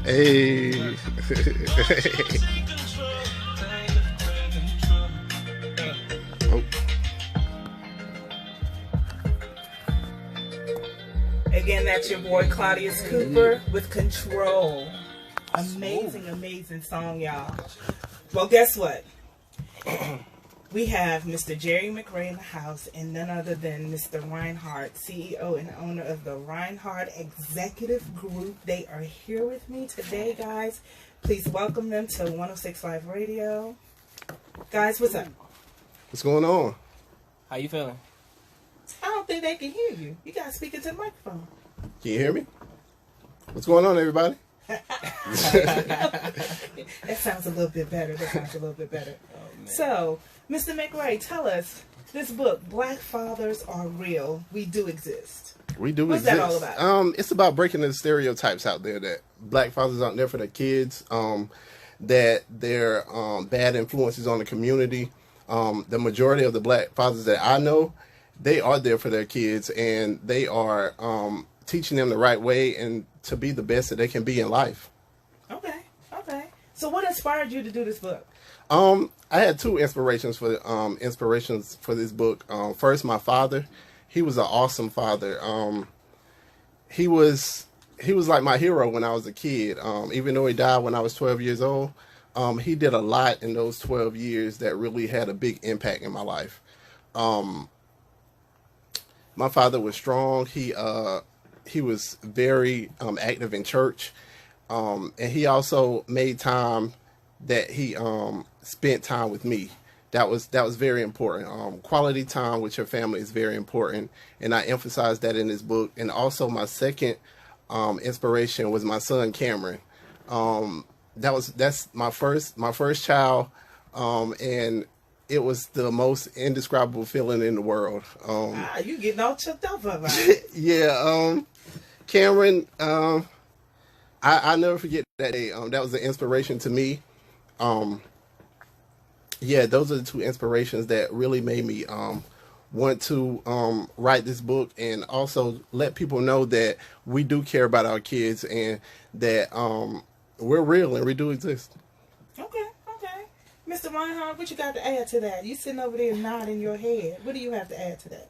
Hey. Oh. Again, that's your boy Claudius Cooper with Control. Amazing, amazing song, y'all. Well, guess what? We have Mr. Jerry McRae in the house, and none other than Mr. Reinhardt, CEO and owner of the Reinhardt Executive Group. They are here with me today, guys. Please welcome them to 106 Live Radio. Guys, what's up? What's going on? How you feeling? I don't think they can hear you. You gotta speak into the microphone. Can you hear me? What's going on, everybody? That sounds a little bit better. So, Mr. McRae, tell us, this book, Black Fathers Are Real, We Do Exist. We do What's exist. that all about? It's about breaking the stereotypes out there that black fathers aren't there for their kids, that they're bad influences on the community. The majority of the black fathers that I know, they are there for their kids, and they are teaching them the right way and to be the best that they can be in life. Okay. So what inspired you to do this book? I had two inspirations for this book. First, my father. He was an awesome father. He was like my hero when I was a kid. Even though he died when I was 12 years old, he did a lot in those 12 years that really had a big impact in my life. My father was strong. He was very active in church, and he also made time that he spent time with me. That was very important. Quality time with your family is very important, and I emphasized that in this book. And also, my second inspiration was my son Cameron. That's my first child, and it was the most indescribable feeling in the world. You getting all choked up about it. Yeah, Cameron. I never forget that day. That was an inspiration to me. Yeah, those are the two inspirations that really made me want to write this book, and also let people know that we do care about our kids and that we're real and we do exist. Okay. Mr. Reinhardt, what you got to add to that? You sitting over there nodding your head. What do you have to add to that?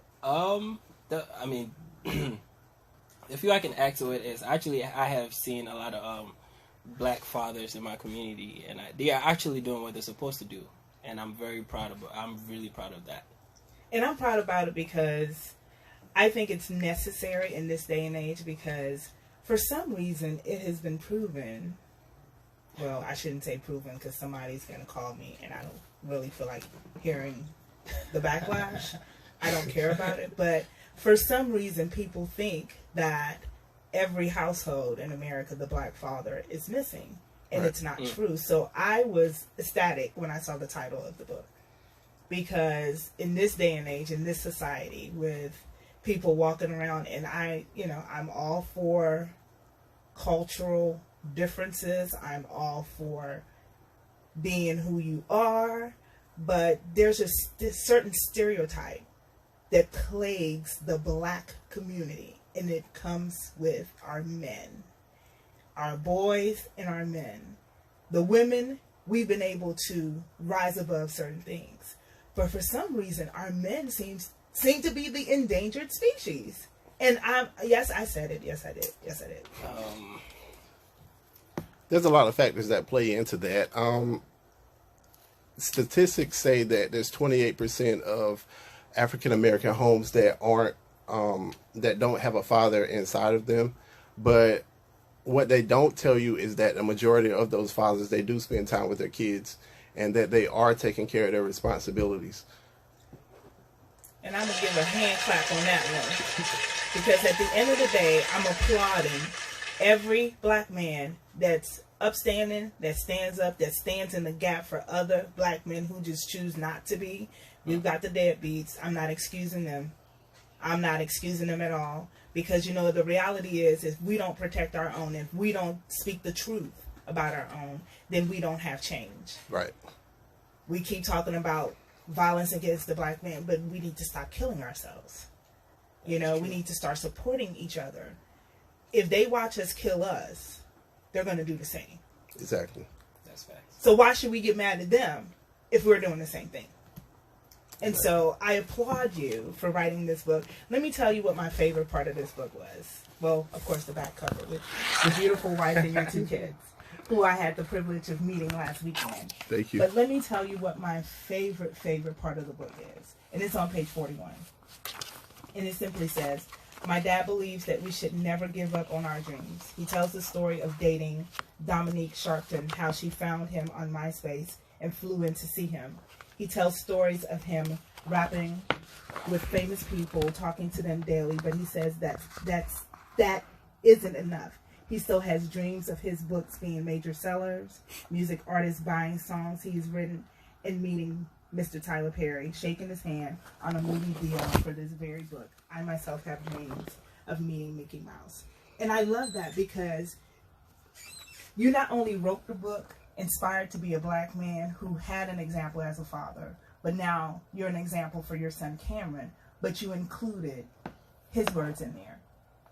The few I can add to it is actually I have seen a lot of black fathers in my community, and they are actually doing what they're supposed to do, and I'm really proud of that. And I'm proud about it because I think it's necessary in this day and age, because for some reason it has been proven. Well, I shouldn't say proven, because somebody's going to call me, and I don't really feel like hearing the backlash. I don't care about it, but for some reason people think that every household in America, the black father is missing, and It's not true. So I was ecstatic when I saw the title of the book, because in this day and age, in this society, with people walking around, and I'm all for cultural differences. I'm all for being who you are, but there's a certain stereotype that plagues the black community, and it comes with our men, our boys and our men. The women, we've been able to rise above certain things, but for some reason our men seem to be the endangered species. And yes, I said it. Yes, I did. There's a lot of factors that play into that. Statistics say that there's 28% of African American homes that don't have a father inside of them, but what they don't tell you is that the majority of those fathers, they do spend time with their kids, and that they are taking care of their responsibilities. And I'm gonna give a hand clap on that one, because at the end of the day, I'm applauding every black man that's upstanding, that stands up, that stands in the gap for other black men who just choose not to be. We've got the deadbeats. I'm not excusing them. I'm not excusing them at all, because the reality is if we don't protect our own, if we don't speak the truth about our own, then we don't have change. Right. We keep talking about violence against the black man, but we need to stop killing ourselves. We need to start supporting each other. If they watch us kill us, they're going to do the same. Exactly. That's facts. So why should we get mad at them if we're doing the same thing? And so I applaud you for writing this book. Let me tell you what my favorite part of this book was. Well, of course, the back cover with the beautiful wife and your 2 kids, who I had the privilege of meeting last weekend. Thank you. But let me tell you what my favorite part of the book is. And it's on page 41. And it simply says, my dad believes that we should never give up on our dreams. He tells the story of dating Dominique Sharpton, how she found him on MySpace and flew in to see him. He tells stories of him rapping with famous people, talking to them daily, but he says that isn't enough. He still has dreams of his books being major sellers, music artists buying songs he's written, and meeting Mr. Tyler Perry, shaking his hand on a movie deal for this very book. I myself have dreams of meeting Mickey Mouse. And I love that because you not only wrote the book, inspired to be a black man who had an example as a father, but now you're an example for your son Cameron, but you included his words in there.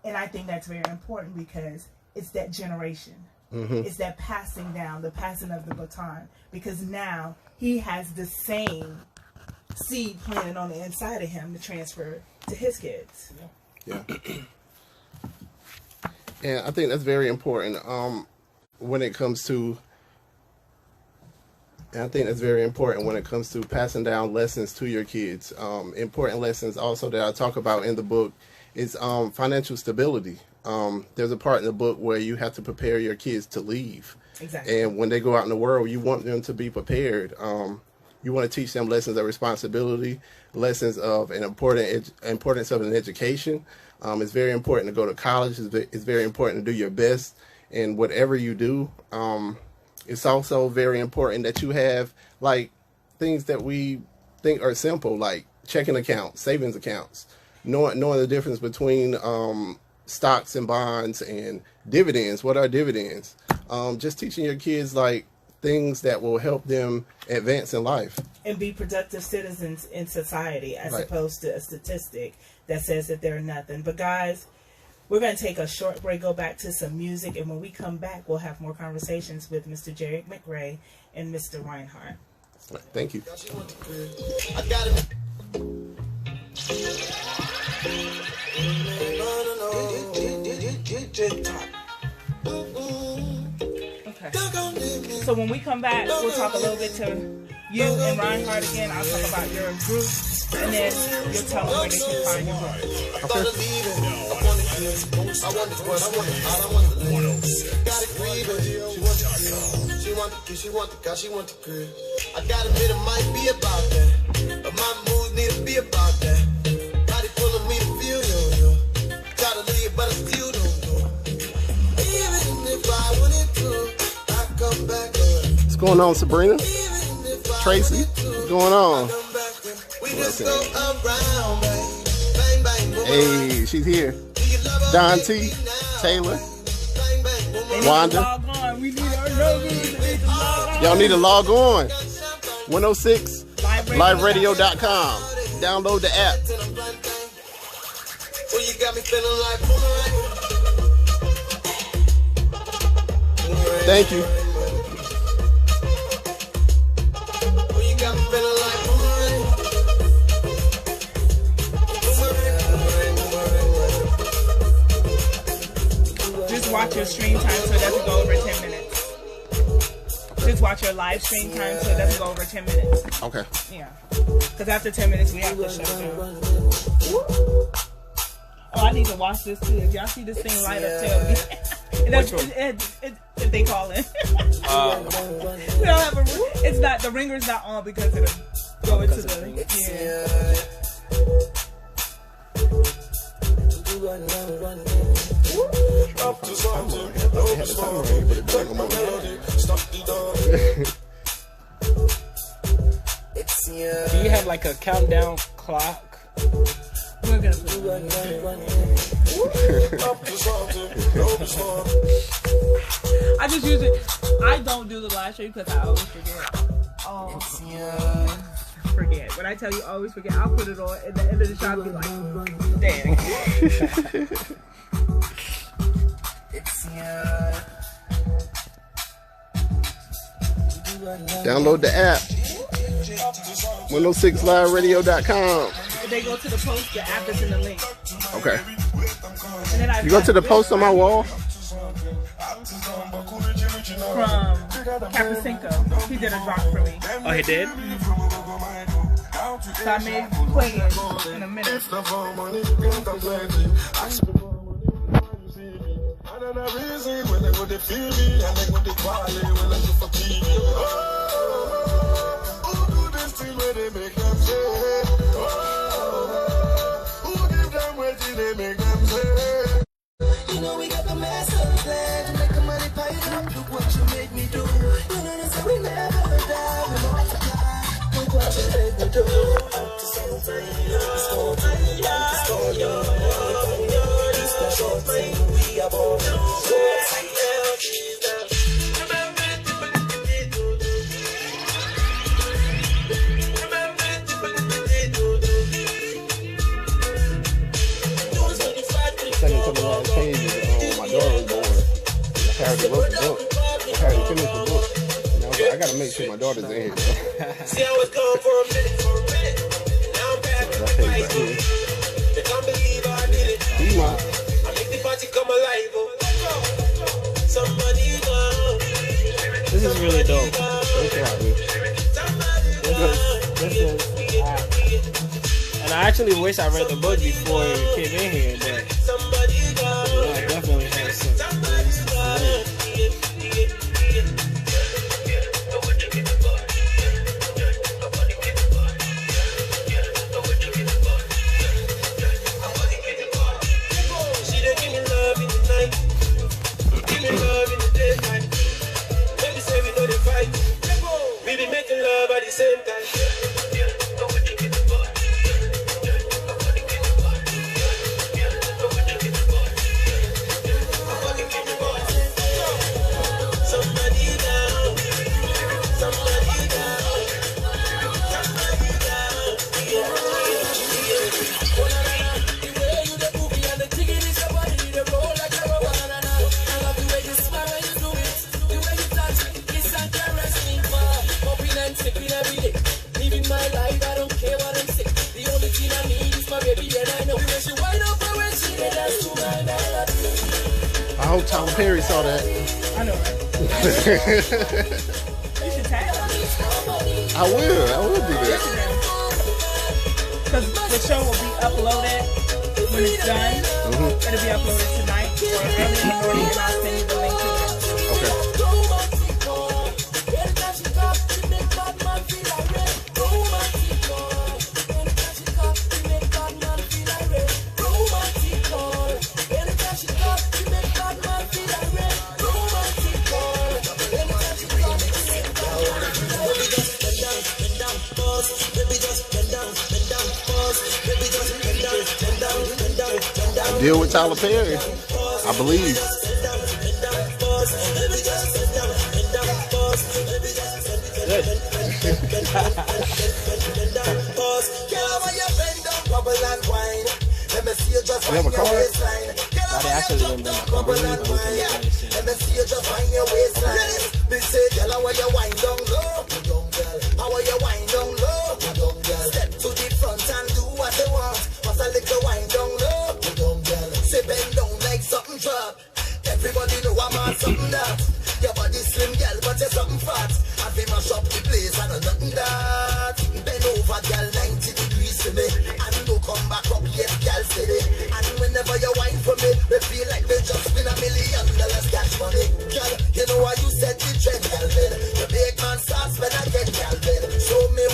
And I think that's very important because it's that generation. It's that passing down, the passing of the baton, because now he has the same seed planted on the inside of him to transfer to his kids. Yeah. And I think that's very important when it comes to passing down lessons to your kids. Important lessons also that I talk about in the book is financial stability. There's a part in the book where you have to prepare your kids to leave. Exactly. And when they go out in the world, you want them to be prepared. You want to teach them lessons of responsibility, lessons of importance of an education. It's very important to go to college. It's very important to do your best in whatever you do. It's also very important that you have like things that we think are simple, like checking accounts, savings accounts, knowing the difference between stocks and bonds and dividends. What are dividends? Just teaching your kids like things that will help them advance in life and be productive citizens in society, as right. opposed to a statistic that says that they're nothing. But guys, we're going to take a short break, go back to some music, and when we come back, we'll have more conversations with Mr. Jerry McRae and Mr. Reinhardt. Right. Thank you. Okay. So when we come back, we'll talk a little bit to you and Reinhardt again. I'll talk about your group, and then you'll tell them where they can find your book. She want the car, she want the crib. I gotta admit it might be about that, but my mood need to be about that. Body pulling me to feel you. Try to leave, but I still don't know. Even if I wanted to, I come back. What's going on, Sabrina? Tracy? What's going on? Hey, she's here. Don T, Taylor, Wanda. Y'all need to log on. 106 liveradio.com. Download the app. Thank you. Just watch your stream time so it doesn't go over 10 minutes. Just watch your live stream time so it doesn't go over 10 minutes. Okay. Yeah. Because after 10 minutes, we have to shut down. Oh, I need to watch this too. If y'all see this thing light up, tell me. If they call in. We don't have it's not, the ringer's not on because it'll go into the, Do you have like a countdown clock? We're gonna put I just use it. I don't do the live stream because I always forget. Forget. When I tell you always forget, I'll put it on at the end of the show. I'll be like, damn. Download the app. 106liveradio.com. If they go to the post, the app is in the link. Okay. And then You go to the post on my wall? From Capricinco. He did a drop for me. Oh, he did? So I may play it in a minute. You know we got the master plan to make the money pay up. Look what you made me do. You know so we never die. We multiply. Look what you made me do. We are born. Second to the last page is my daughter was born. I had to wrote the book. I had to finish the book. And I was like, I gotta make sure my daughter's in here. See, I was gone for a minute. Now I'm back. So that page right here. They can't believe I did it. Be my. I make the party come alive. Somebody gone. This is really dope. Thank you, Robbie. This is and I actually wish I read the book before it came in here, but yeah, I definitely has some. She done give me love in the night. Give me love in the daytime. Maybe say we know the fight. We be making love at the same time. Somebody down. Somebody down. Somebody down. The way you the boogie and the ticket is your body, you the roll like a rubber. I love the way you smile when you do it. The way you touch it, kiss and caress me. Popping and sipping every day. Living my life, I don't care what I'm sick. The only thing I need is my baby, and I know when she wind up and when she dance to my melody. I hope Tyler Perry saw that. I know, right? You should tag me. I will do that. Because the show will be uploaded when it's done. It'll be uploaded tonight or early in the morning, and I'll send you the link to it. Okay. I deal with Tyler Perry, I believe. Good. You have a card? I actually didn't bring my car. Let me see you just wind your waistline. Me say, girl, how you wind down low? How you wind down low? Step to the front and do what you want. Pass a little wind down low. Say bend down like something drop. Everybody know I'm on something that. Your body slim, girl, but you're something fat. I feel mash up the place and nothing that. Bend over, girl, 90 degrees to me. And no come back up yet, girl, steady. And whenever you whine for me, we feel like we just win $1 million cash money. Girl, you know why you said the trend, girl, you make man start when I get girl, so me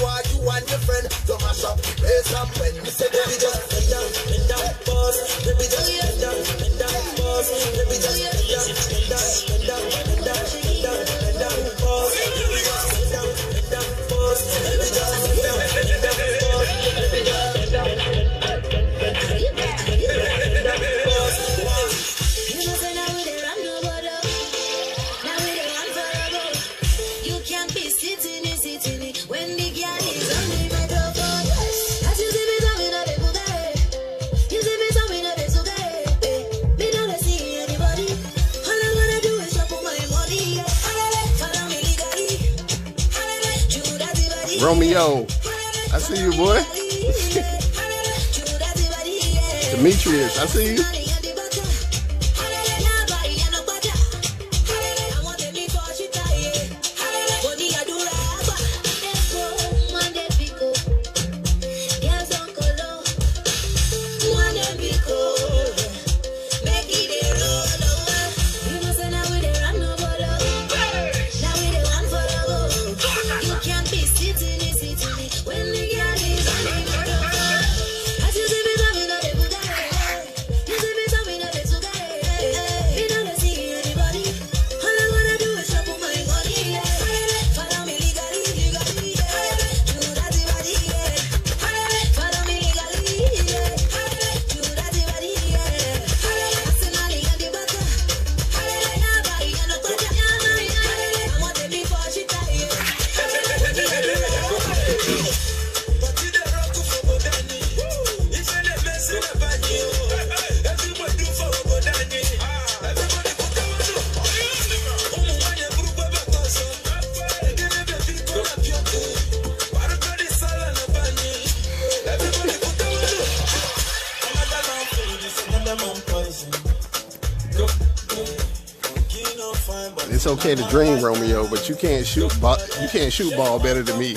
Romeo, I see you, boy. Demetrius, I see you. It's okay to dream, Romeo, but you can't shoot ball better than me.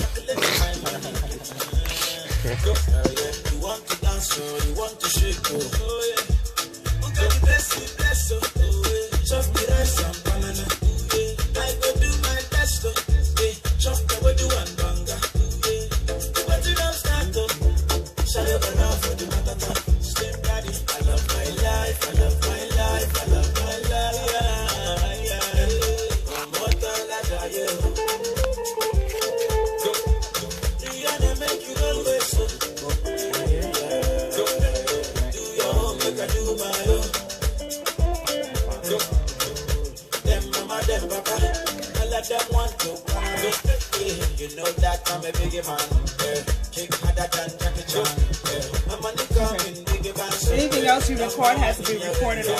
Anything else you record has to be recorded on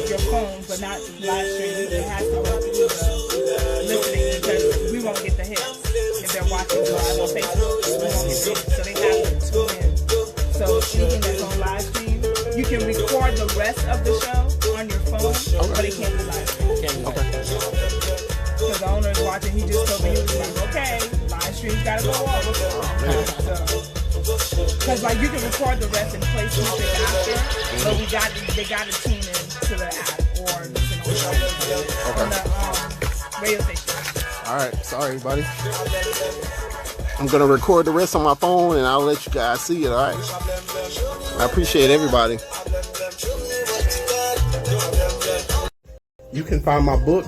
your phone, but not live stream. It has to go through the listening because we won't get the hits. If they're watching live on Facebook, we won't get the hits. So they have to tune in. So anything that's on live stream, you can record the rest of the show on your phone, but it can't be live stream. Because the owner is watching, he just told me, he was like, okay, live stream's gotta go on. Because like you can record the rest and play something after, but they gotta tune in to the app or listen on the radio station. Alright, sorry buddy. I'm gonna record the rest on my phone and I'll let you guys see it, alright? I appreciate everybody. You can find my book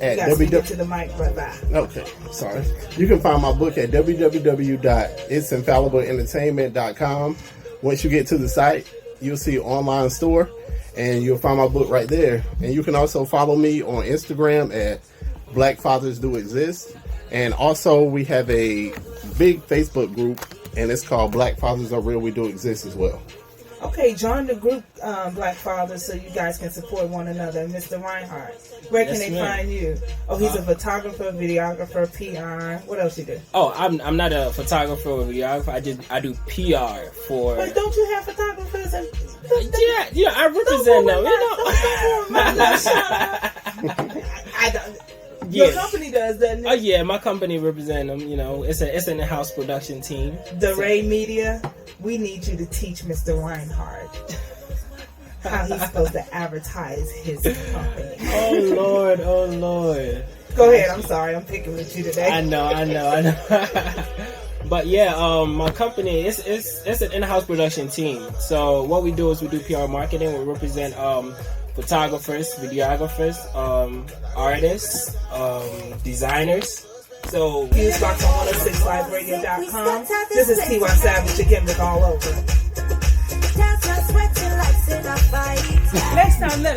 at to the mic, brother. Okay, sorry. You can find my book at www.itsinfalliblentertainment.com. Once you get to the site, you'll see an online store, and you'll find my book right there. And you can also follow me on Instagram at Black Fathers Do Exist. And also, we have a big Facebook group, and it's called Black Fathers Are Real, We Do Exist as well. Okay, join the group, Black Fathers, so you guys can support one another. Mr. Reinhardt, where can they find you? Oh, he's a photographer, videographer, PR. What else you do? Oh, I'm not a photographer or videographer. I do PR for. But don't you have photographers? And yeah, I represent them. I don't. Your company does, doesn't it? Oh yeah, my company represents them. You know, it's an in-house production team. DeRay Media, we need you to teach Mr. Reinhardt how he's supposed to advertise his company. Oh Lord. Go ahead. I'm sorry, I'm picking with you today. I know. But yeah, my company it's an in-house production team. So what we do is we do PR marketing. We represent photographers, videographers, artists, designers. So Fusebox on 106liveradio.com. This is T.Y. Savage, the gimmick all over. Next time, let us